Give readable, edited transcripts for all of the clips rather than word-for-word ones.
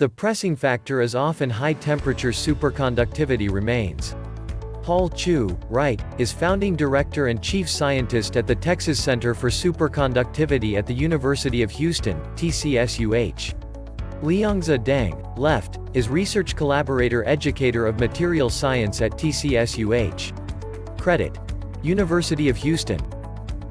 The pressing factor is often high-temperature superconductivity remains. Paul Chu, Wright, is founding director and chief scientist at the Texas Center for Superconductivity at the University of Houston, TCSUH. Liangzi Deng, left, is research collaborator educator of material science at TCSUH. Credit: University of Houston.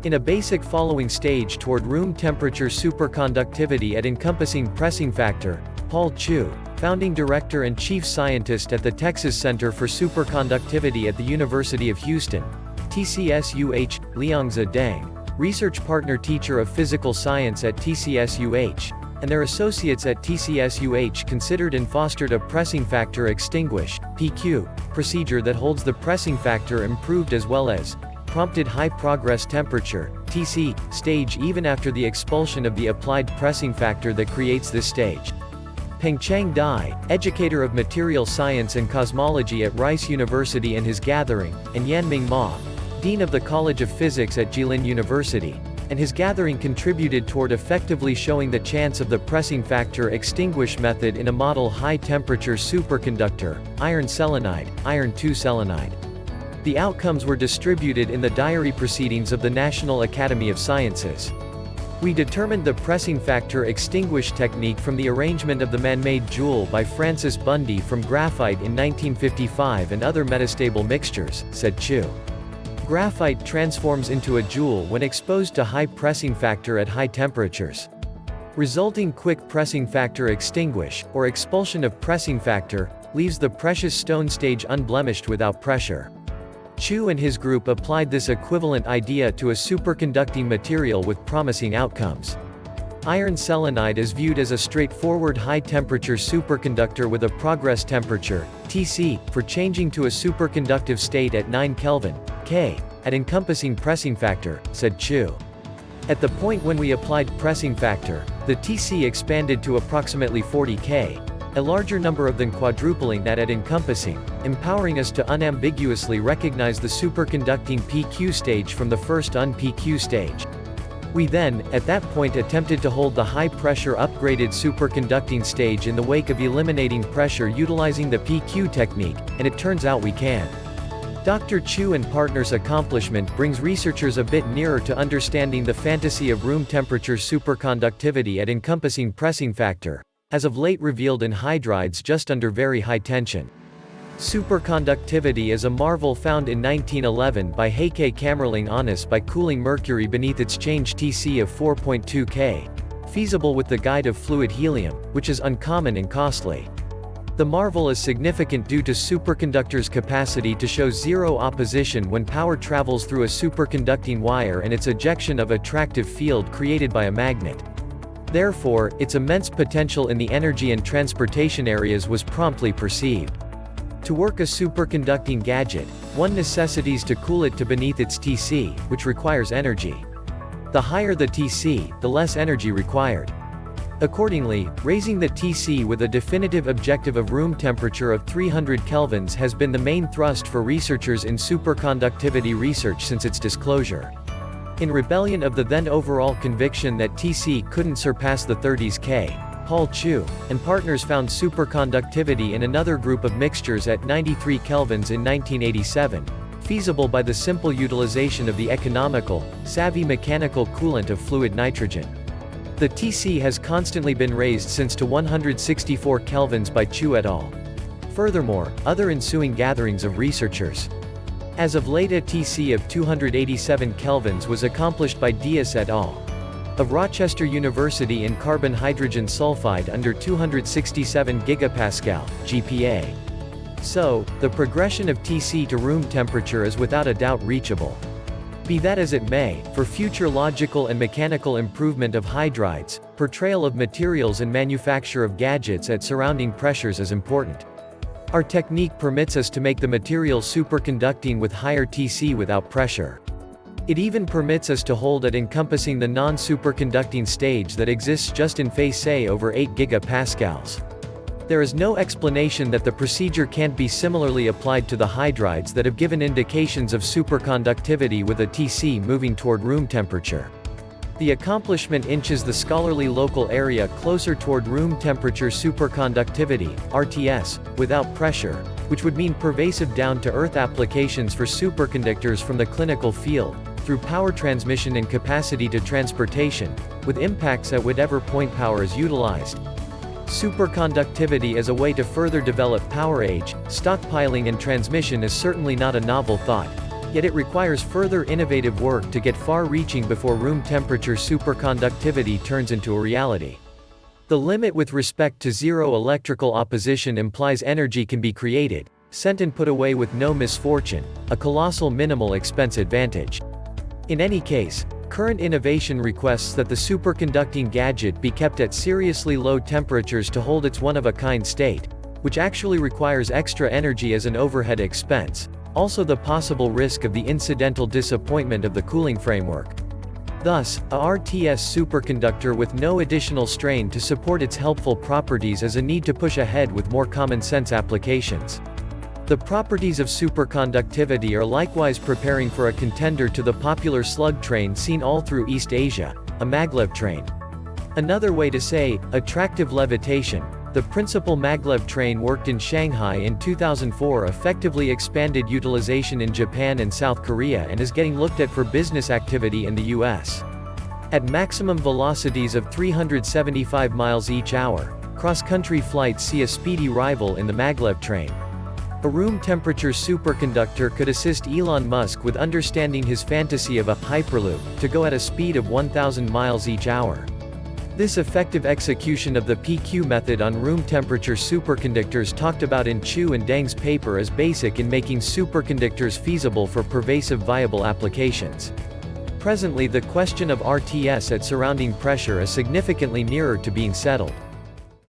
In a basic following stage toward room temperature superconductivity at encompassing pressing factor, Paul Chu, founding director and chief scientist at the Texas Center for Superconductivity at the University of Houston, TCSUH, Liangzi Deng, research partner teacher of physical science at TCSUH, and their associates at TCSUH considered and fostered a pressing factor extinguish (PQ) procedure that holds the pressing factor improved as well as prompted high progress temperature (TC) stage even after the expulsion of the applied pressing factor that creates this stage. Pengcheng Dai, educator of material science and cosmology at Rice University and his gathering, and Yanming Ma, dean of the College of Physics at Jilin University, and his gathering contributed toward effectively showing the chance of the pressing factor extinguish method in a model high-temperature superconductor, iron selenide, iron 2 selenide. The outcomes were distributed in the diary proceedings of the National Academy of Sciences. We determined the pressing factor extinguish technique from the arrangement of the man-made jewel by Francis Bundy from graphite in 1955 and other metastable mixtures, said Chu. Graphite transforms into a jewel when exposed to high pressing factor at high temperatures. Resulting quick pressing factor extinguish, or expulsion of pressing factor, leaves the precious stone stage unblemished without pressure. Chu and his group applied this equivalent idea to a superconducting material with promising outcomes. Iron selenide is viewed as a straightforward high-temperature superconductor with a progress temperature, Tc, for changing to a superconductive state at 9 Kelvin, K, at encompassing pressing factor, said Chu. At the point when we applied pressing factor, the Tc expanded to approximately 40 K, a larger number than quadrupling that at encompassing, empowering us to unambiguously recognize the superconducting PQ stage from the first un-PQ stage. We then, at that point attempted to hold the high-pressure upgraded superconducting stage in the wake of eliminating pressure utilizing the PQ technique, and it turns out we can. Dr. Chu and partners' accomplishment brings researchers a bit nearer to understanding the fantasy of room temperature superconductivity at encompassing pressing factor, as of late revealed in hydrides just under very high tension. Superconductivity is a marvel found in 1911 by Heike Kamerlingh Onnes by cooling mercury beneath its change Tc of 4.2 K, feasible with the guide of fluid helium, which is uncommon and costly. The marvel is significant due to superconductors' capacity to show zero opposition when power travels through a superconducting wire and its ejection of attractive field created by a magnet. Therefore, its immense potential in the energy and transportation areas was promptly perceived. To work a superconducting gadget, one necessitates to cool it to beneath its Tc, which requires energy. The higher the Tc, the less energy required. Accordingly, raising the Tc with a definitive objective of room temperature of 300 kelvins has been the main thrust for researchers in superconductivity research since its disclosure. In rebellion of the then overall conviction that Tc couldn't surpass the 30s K, Paul Chu and partners found superconductivity in another group of mixtures at 93 kelvins in 1987, feasible by the simple utilization of the economical, savvy mechanical coolant of fluid nitrogen. The Tc has constantly been raised since to 164 kelvins by Chu et al. Furthermore, other ensuing gatherings of researchers. As of late, a Tc of 287 kelvins was accomplished by Dias et al. Of Rochester University in carbon-hydrogen sulfide under 267 gigapascal, GPa. So, the progression of Tc to room temperature is without a doubt reachable. Be that as it may, for future logical and mechanical improvement of hydrides, portrayal of materials and manufacture of gadgets at surrounding pressures is important. Our technique permits us to make the material superconducting with higher Tc without pressure. It even permits us to hold at encompassing the non-superconducting stage that exists just in phase say over 8 gigapascals. There is no explanation that the procedure can't be similarly applied to the hydrides that have given indications of superconductivity with a Tc moving toward room temperature. The accomplishment inches the scholarly local area closer toward room temperature superconductivity, RTS, without pressure, which would mean pervasive down-to-earth applications for superconductors from the clinical field, through power transmission and capacity to transportation, with impacts at whatever point power is utilized. Superconductivity as a way to further develop power age, stockpiling and transmission is certainly not a novel thought. Yet it requires further innovative work to get far-reaching before room temperature superconductivity turns into a reality. The limit with respect to zero electrical opposition implies energy can be created, sent and put away with no misfortune, a colossal minimal expense advantage. In any case, current innovation requests that the superconducting gadget be kept at seriously low temperatures to hold its one-of-a-kind state, which actually requires extra energy as an overhead expense. Also the possible risk of the incidental disappointment of the cooling framework. Thus, a RTS superconductor with no additional strain to support its helpful properties is a need to push ahead with more common-sense applications. The properties of superconductivity are likewise preparing for a contender to the popular slug train seen all through East Asia, a maglev train. Another way to say, attractive levitation. The principal maglev train worked in Shanghai in 2004 effectively expanded utilization in Japan and South Korea and is getting looked at for business activity in the US. At maximum velocities of 375 miles each hour, cross-country flights see a speedy rival in the maglev train. A room temperature superconductor could assist Elon Musk with understanding his fantasy of a hyperloop to go at a speed of 1,000 miles each hour. This effective execution of the PQ method on room temperature superconductors talked about in Chu and Deng's paper is basic in making superconductors feasible for pervasive viable applications. Presently the question of RTS at surrounding pressure is significantly nearer to being settled.